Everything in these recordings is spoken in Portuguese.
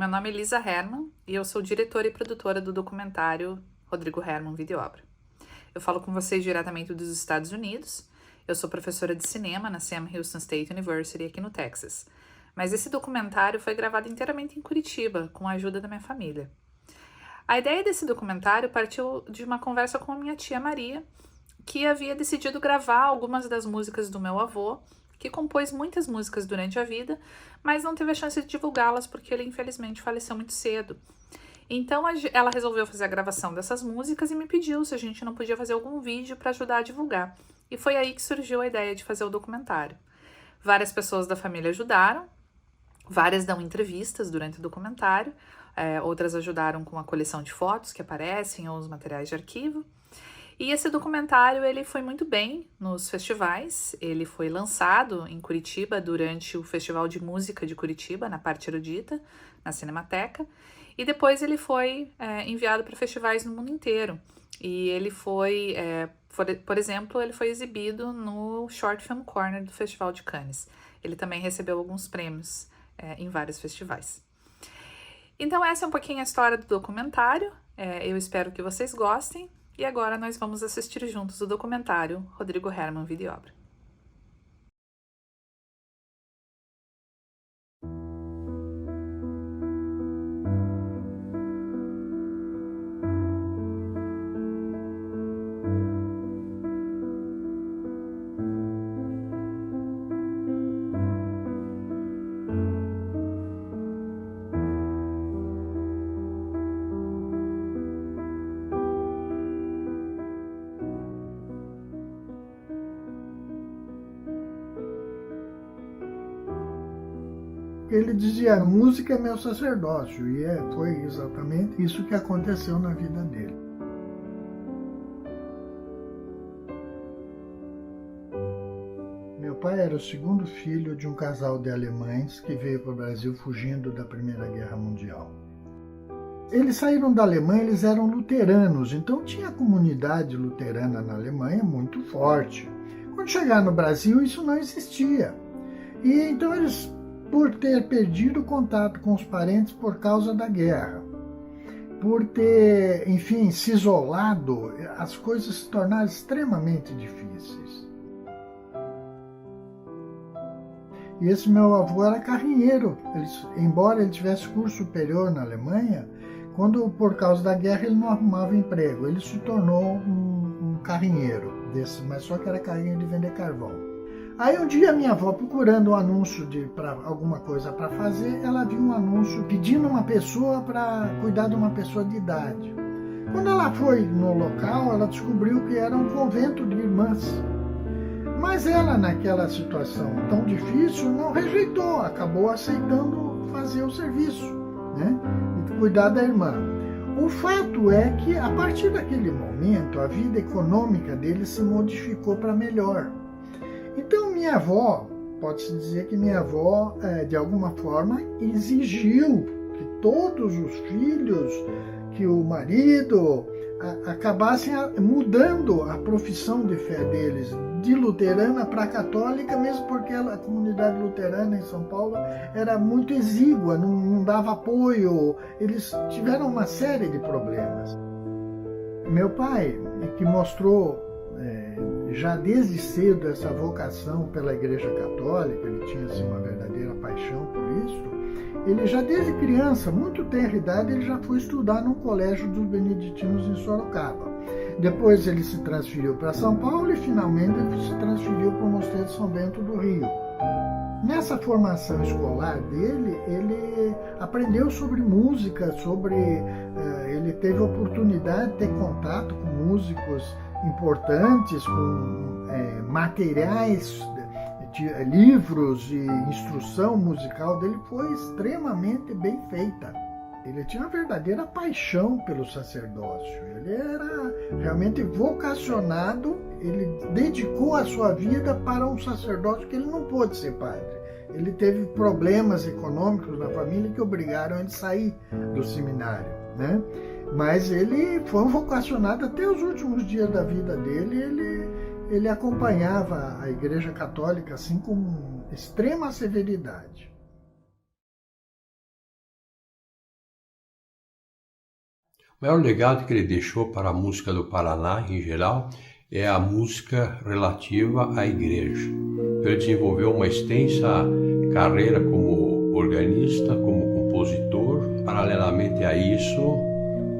meu nome é Lisa Herman e eu sou diretora e produtora do documentário Rodrigo Herman Vida e Obra. Eu falo com vocês diretamente dos Estados Unidos. Eu sou professora de cinema na Sam Houston State University aqui no Texas. Mas esse documentário foi gravado inteiramente em Curitiba, com a ajuda da minha família. A ideia desse documentário partiu de uma conversa com a minha tia Maria, que havia decidido gravar algumas das músicas do meu avô, que compôs muitas músicas durante a vida, mas não teve a chance de divulgá-las porque ele infelizmente faleceu muito cedo. Então ela resolveu fazer a gravação dessas músicas e me pediu se a gente não podia fazer algum vídeo para ajudar a divulgar. E foi aí que surgiu a ideia de fazer o documentário. Várias pessoas da família ajudaram, várias dão entrevistas durante o documentário, outras ajudaram com a coleção de fotos que aparecem ou os materiais de arquivo. E esse documentário, ele foi muito bem nos festivais. Ele foi lançado em Curitiba durante o Festival de Música de Curitiba, na parte erudita, na Cinemateca. E depois ele foi enviado para festivais no mundo inteiro. E ele foi, por exemplo, ele foi exibido no Short Film Corner do Festival de Cannes. Ele também recebeu alguns prêmios em vários festivais. Então essa é um pouquinho a história do documentário. Eu espero que vocês gostem. E agora nós vamos assistir juntos o documentário Rodrigo Herman Vida e Obra. Ele dizia: música é meu sacerdócio, e foi exatamente isso que aconteceu na vida dele. Meu pai era o segundo filho de um casal de alemães que veio para o Brasil fugindo da Primeira Guerra Mundial. Eles saíram da Alemanha, eles eram luteranos, então tinha a comunidade luterana na Alemanha muito forte. Quando chegaram no Brasil, isso não existia. E então eles, por ter perdido o contato com os parentes por causa da guerra, por ter, enfim, se isolado, as coisas se tornaram extremamente difíceis. E esse meu avô era carrinheiro. Embora ele tivesse curso superior na Alemanha, quando, por causa da guerra, ele não arrumava emprego. Ele se tornou um carrinheiro desse, mas só que era carrinheiro de vender carvão. Aí um dia minha avó, procurando um anúncio para alguma coisa para fazer, ela viu um anúncio pedindo uma pessoa para cuidar de uma pessoa de idade. Quando ela foi no local, ela descobriu que era um convento de irmãs. Mas ela, naquela situação tão difícil, não rejeitou, acabou aceitando fazer o serviço, né? E cuidar da irmã. O fato é que, a partir daquele momento, a vida econômica dele se modificou para melhor. Então minha avó, pode-se dizer que minha avó, de alguma forma, exigiu que todos os filhos, que o marido, acabassem mudando a profissão de fé deles, de luterana para católica, mesmo porque a comunidade luterana em São Paulo era muito exígua, não dava apoio, eles tiveram uma série de problemas. Meu pai, que mostrou já desde cedo essa vocação pela Igreja Católica, ele tinha assim, uma verdadeira paixão por isso, ele já desde criança, muito tenra idade, ele já foi estudar num colégio dos beneditinos em Sorocaba. Depois ele se transferiu para São Paulo e finalmente ele se transferiu para o Mosteiro de São Bento do Rio. Nessa formação escolar dele, ele aprendeu sobre música, ele teve a oportunidade de ter contato com músicos importantes, com materiais, livros e instrução musical dele foi extremamente bem feita. Ele tinha uma verdadeira paixão pelo sacerdócio, ele era realmente vocacionado, ele dedicou a sua vida para um sacerdócio que ele não pôde ser padre. Ele teve problemas econômicos na família que obrigaram ele a sair do seminário, né? Mas ele foi um vocacionado até os últimos dias da vida dele, ele acompanhava a Igreja Católica assim com extrema severidade. O maior legado que ele deixou para a música do Paraná, em geral, é a música relativa à igreja. Ele desenvolveu uma extensa carreira como organista, como compositor. Paralelamente a isso,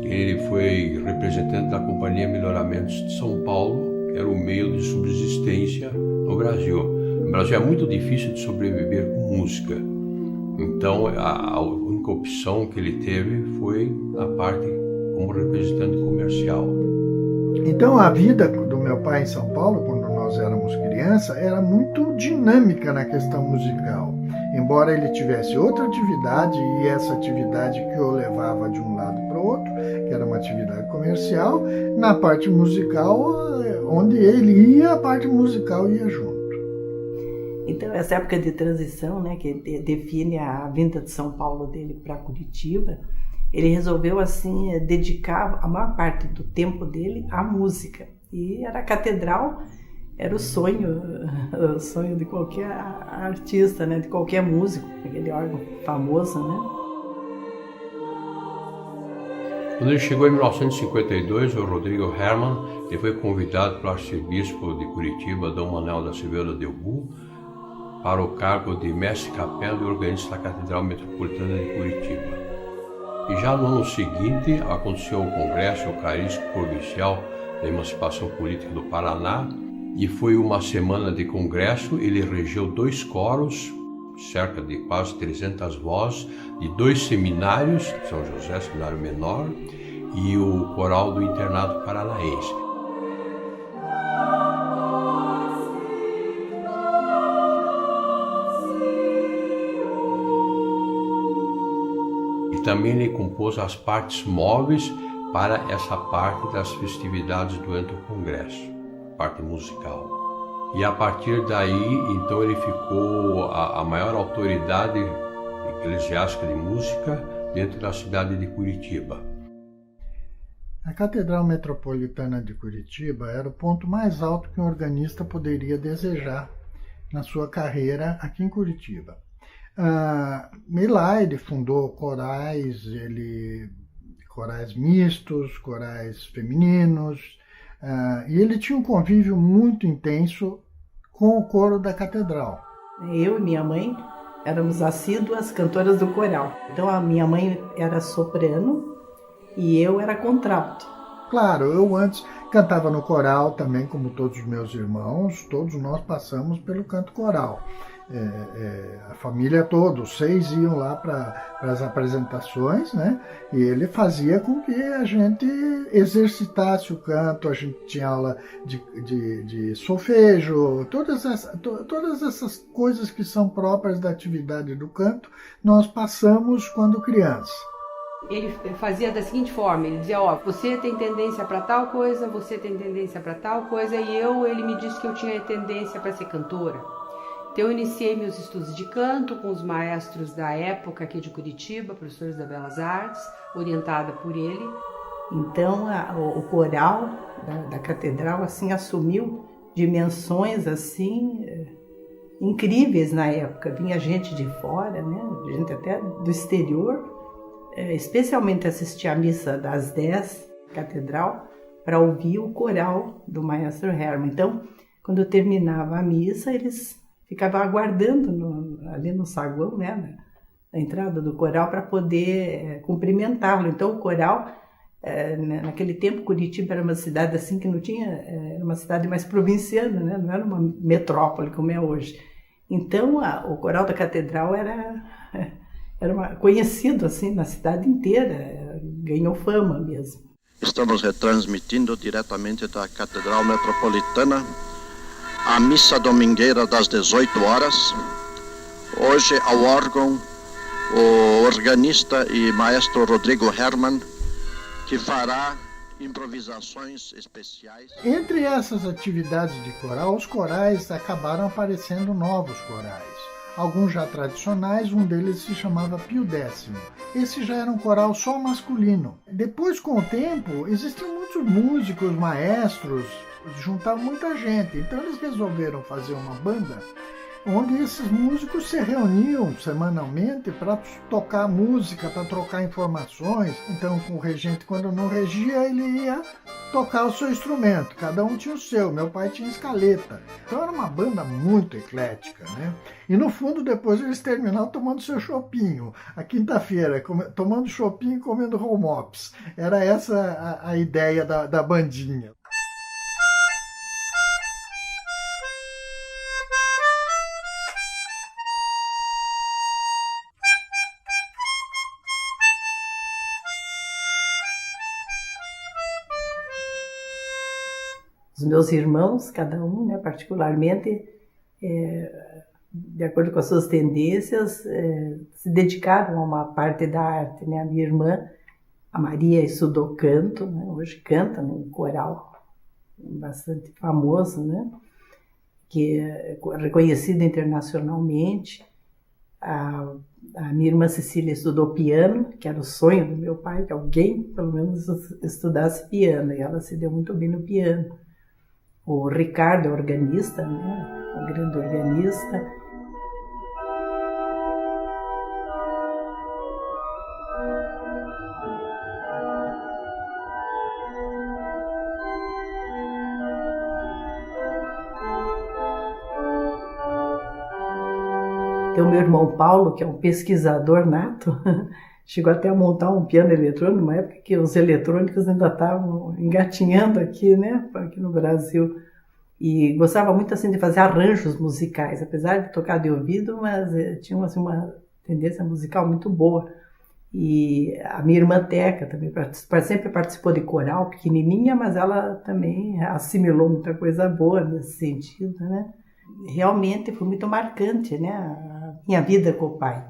ele foi representante da Companhia Melhoramentos de São Paulo, que era o meio de subsistência no Brasil. No Brasil é muito difícil de sobreviver com música. Então, a única opção que ele teve foi a parte como representante comercial. Então, a vida do meu pai em São Paulo, quando nós éramos criança, era muito dinâmica na questão musical. Embora ele tivesse outra atividade, e essa atividade que o levava de um lado para o outro, que era uma atividade comercial, na parte musical, onde ele ia, a parte musical ia junto. Então, essa época de transição, né, que define a vinda de São Paulo dele para Curitiba, ele resolveu, assim, dedicar a maior parte do tempo dele à música. E era a catedral, era o sonho de qualquer artista, né, de qualquer músico, aquele órgão famoso, né? Quando ele chegou em 1952, o Rodrigo Herman, ele foi convidado pelo arcebispo de Curitiba, Dom Manuel da Silveira Delbu, para o cargo de mestre-capela e organista da Catedral Metropolitana de Curitiba. E já no ano seguinte aconteceu o Congresso Eucarístico Provincial da Emancipação Política do Paraná, e foi uma semana de congresso. Ele regeu 2 coros, cerca de quase 300 vozes, de 2 seminários, São José, Seminário Menor, e o coral do Internato Paranaense. E também ele compôs as partes móveis para essa parte das festividades durante o congresso, parte musical. E a partir daí, então, ele ficou a maior autoridade eclesiástica de música dentro da cidade de Curitiba. A Catedral Metropolitana de Curitiba era o ponto mais alto que um organista poderia desejar na sua carreira aqui em Curitiba. E lá ele fundou corais mistos, corais femininos, e ele tinha um convívio muito intenso com o coro da catedral. Eu e minha mãe éramos assíduas cantoras do coral. Então a minha mãe era soprano e eu era contralto. Claro, eu antes cantava no coral também, como todos os meus irmãos, todos nós passamos pelo canto coral. A família toda, os 6 iam lá para as apresentações, né? E ele fazia com que a gente exercitasse o canto. A gente tinha aula de solfejo, todas essas coisas que são próprias da atividade do canto, nós passamos quando criança. Ele fazia da seguinte forma, ele dizia, você tem tendência para tal coisa, você tem tendência para tal coisa, e ele me disse que eu tinha tendência para ser cantora. Então eu iniciei meus estudos de canto com os maestros da época aqui de Curitiba, professores da Belas Artes, orientada por ele. Então o coral da catedral assim assumiu dimensões assim incríveis na época. Vinha gente de fora, né? Gente até do exterior, especialmente assistir à missa das 10 da catedral para ouvir o coral do maestro Herman. Então, quando terminava a missa, eles ficavam aguardando ali no saguão, né, na entrada do coral, para poder cumprimentá-lo. Então, o coral, naquele tempo, Curitiba era uma cidade assim que não tinha, era uma cidade mais provinciana, né, não era uma metrópole como é hoje. Então, o coral da catedral era conhecido assim na cidade inteira, ganhou fama mesmo. Estamos retransmitindo diretamente da Catedral Metropolitana a missa domingueira das 18 horas. Hoje, ao órgão, o organista e maestro Rodrigo Herman, que fará improvisações especiais. Entre essas atividades de coral, os corais acabaram aparecendo novos corais. Alguns já tradicionais, um deles se chamava Pio X. Esse já era um coral só masculino. Depois, com o tempo, existiam muitos músicos, maestros, juntavam muita gente. Então eles resolveram fazer uma banda onde esses músicos se reuniam semanalmente para tocar música, para trocar informações. Então, com o regente, quando não regia, ele ia tocar o seu instrumento. Cada um tinha o seu. Meu pai tinha escaleta. Então, era uma banda muito eclética, né? E, no fundo, depois eles terminaram tomando seu chopinho. A quinta-feira, tomando chopinho e comendo roll mops. Era essa a ideia da bandinha. Os meus irmãos, cada um, né, particularmente, de acordo com as suas tendências, se dedicaram a uma parte da arte, né? A minha irmã, a Maria, estudou canto, né? Hoje canta num coral bastante famoso, né? Que é reconhecido internacionalmente. A minha irmã Cecília estudou piano, que era o sonho do meu pai, que alguém, pelo menos, estudasse piano, e ela se deu muito bem no piano. O Ricardo é organista, né? Um grande organista. Tem o meu irmão Paulo, que é um pesquisador nato, chegou até a montar um piano eletrônico, numa época que os eletrônicos ainda estavam engatinhando aqui, né, aqui no Brasil. E gostava muito assim de fazer arranjos musicais, apesar de tocar de ouvido, mas tinha assim, uma tendência musical muito boa. E a minha irmã Teca também sempre participou de coral, pequenininha, mas ela também assimilou muita coisa boa nesse sentido, né? Realmente foi muito marcante, né, a minha vida com o pai,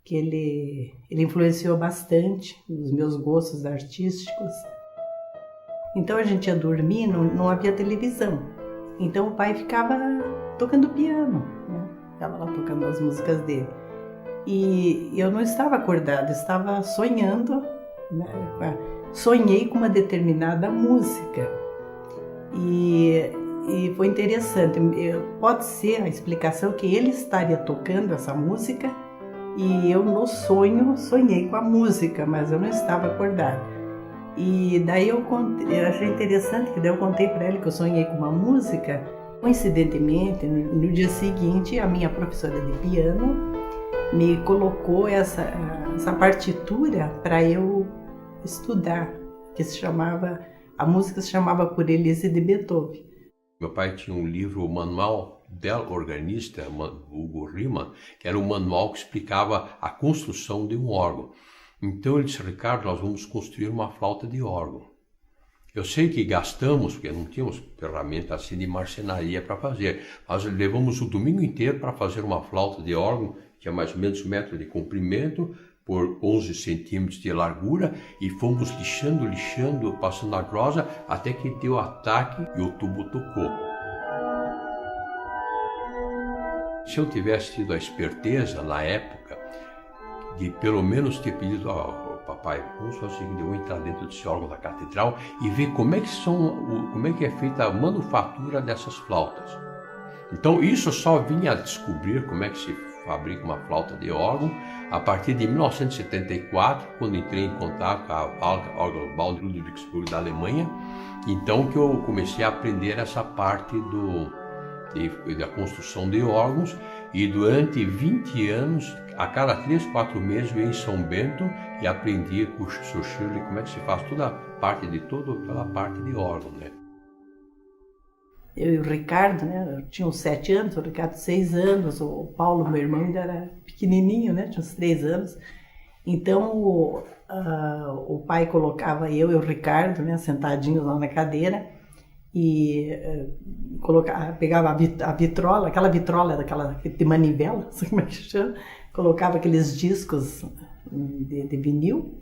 que ele influenciou bastante os meus gostos artísticos. Então a gente ia dormir, não havia televisão, então o pai ficava tocando piano, né? Ficava lá tocando as músicas dele. E eu não estava acordada, estava sonhando, né? Sonhei com uma determinada música. E foi interessante. Pode ser a explicação que ele estaria tocando essa música e eu no sonho sonhei com a música, mas eu não estava acordada. E daí eu achei interessante que daí eu contei para ele que eu sonhei com uma música. Coincidentemente, no dia seguinte, a minha professora de piano me colocou essa partitura para eu estudar, a música se chamava Por Elise de Beethoven. Meu pai tinha um livro, o Manual del Organista, Hugo Riemann, que era um manual que explicava a construção de um órgão. Então ele disse: Ricardo, nós vamos construir uma flauta de órgão. Eu sei que gastamos, porque não tínhamos ferramenta assim de marcenaria para fazer, mas levamos o domingo inteiro para fazer uma flauta de órgão, que tinha mais ou menos 1 metro de comprimento, por 11 centímetros de largura, e fomos lixando, passando a grosa, até que deu ataque e o tubo tocou. Se eu tivesse tido a esperteza na época de pelo menos ter pedido ao papai, vamos fazer o seguinte, eu vou entrar dentro desse órgão da catedral e ver como é que é feita a manufatura dessas flautas. Então isso eu só vinha a descobrir como é que se fabrica uma flauta de órgão a partir de 1974, quando entrei em contato com a Orgelbau de Ludwigsburg, da Alemanha. Então que eu comecei a aprender essa parte da construção de órgãos, e durante 20 anos, a cada 3, 4 meses, eu ia em São Bento e aprendi com o Sr. Shirley como é que se faz toda a parte de órgão, né? Eu e o Ricardo, né, eu tinha uns 7 anos, o Ricardo 6 anos, o Paulo, meu irmão, ainda era pequenininho, né, tinha uns 3 anos. Então o pai colocava eu e o Ricardo, né, sentadinhos lá na cadeira, e pegava a vitrola, aquela vitrola de manivela, não sei como é que chama, colocava aqueles discos de vinil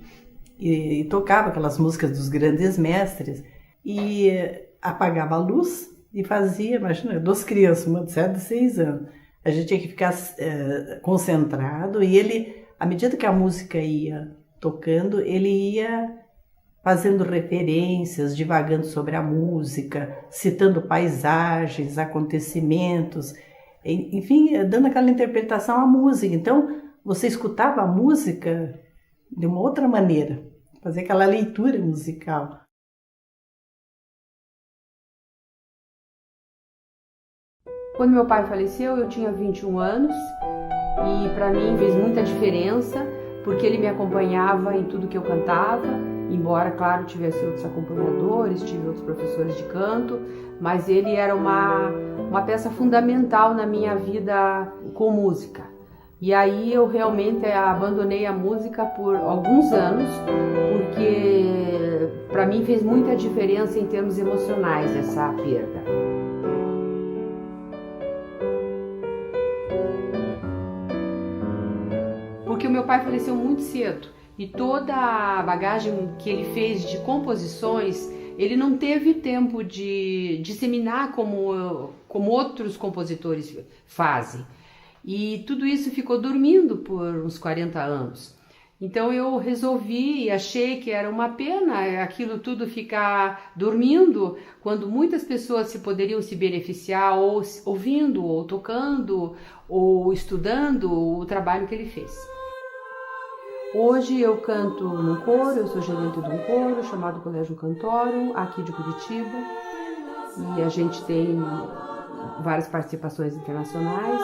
e tocava aquelas músicas dos grandes mestres e apagava a luz e fazia, imagina, 2 crianças, uma de 7 e 6 anos. A gente tinha que ficar concentrado, e ele, à medida que a música ia tocando, ele ia fazendo referências, divagando sobre a música, citando paisagens, acontecimentos. enfim, dando aquela interpretação à música. Então, você escutava a música de uma outra maneira, fazer aquela leitura musical. Quando meu pai faleceu, eu tinha 21 anos e para mim fez muita diferença, porque ele me acompanhava em tudo que eu cantava, embora, claro, tivesse outros acompanhadores, tive outros professores de canto, mas ele era uma peça fundamental na minha vida com música. E aí eu realmente abandonei a música por alguns anos, porque para mim fez muita diferença em termos emocionais essa perda. Porque o meu pai faleceu muito cedo e toda a bagagem que ele fez de composições, ele não teve tempo de disseminar como outros compositores fazem. E tudo isso ficou dormindo por uns 40 anos. Então eu resolvi e achei que era uma pena aquilo tudo ficar dormindo, quando muitas pessoas poderiam se beneficiar ou ouvindo, ou tocando, ou estudando o trabalho que ele fez. Hoje eu canto no coro, eu sou gerente de um coro chamado Colégio Cantorum, aqui de Curitiba, e a gente tem várias participações internacionais.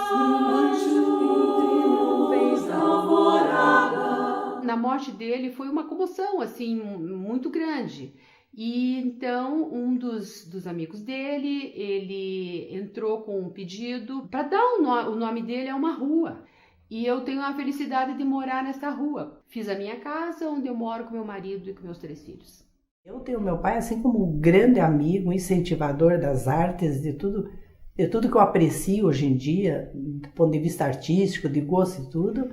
Na morte dele foi uma comoção assim muito grande. E então um dos amigos dele, ele entrou com um pedido para dar o nome dele a uma rua. E eu tenho a felicidade de morar nessa rua. Fiz a minha casa, onde eu moro com meu marido e com meus 3 filhos. Eu tenho meu pai assim como um grande amigo, um incentivador das artes, de tudo que eu aprecio hoje em dia, do ponto de vista artístico, de gosto e tudo.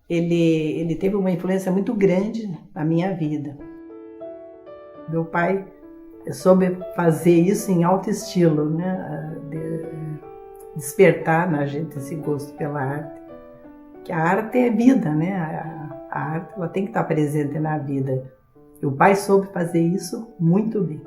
Ele teve uma influência muito grande na minha vida. Meu pai soube fazer isso em alto estilo, né? Despertar na gente esse gosto pela arte. Que a arte é vida, né? A arte ela tem que estar presente na vida. E o pai soube fazer isso muito bem.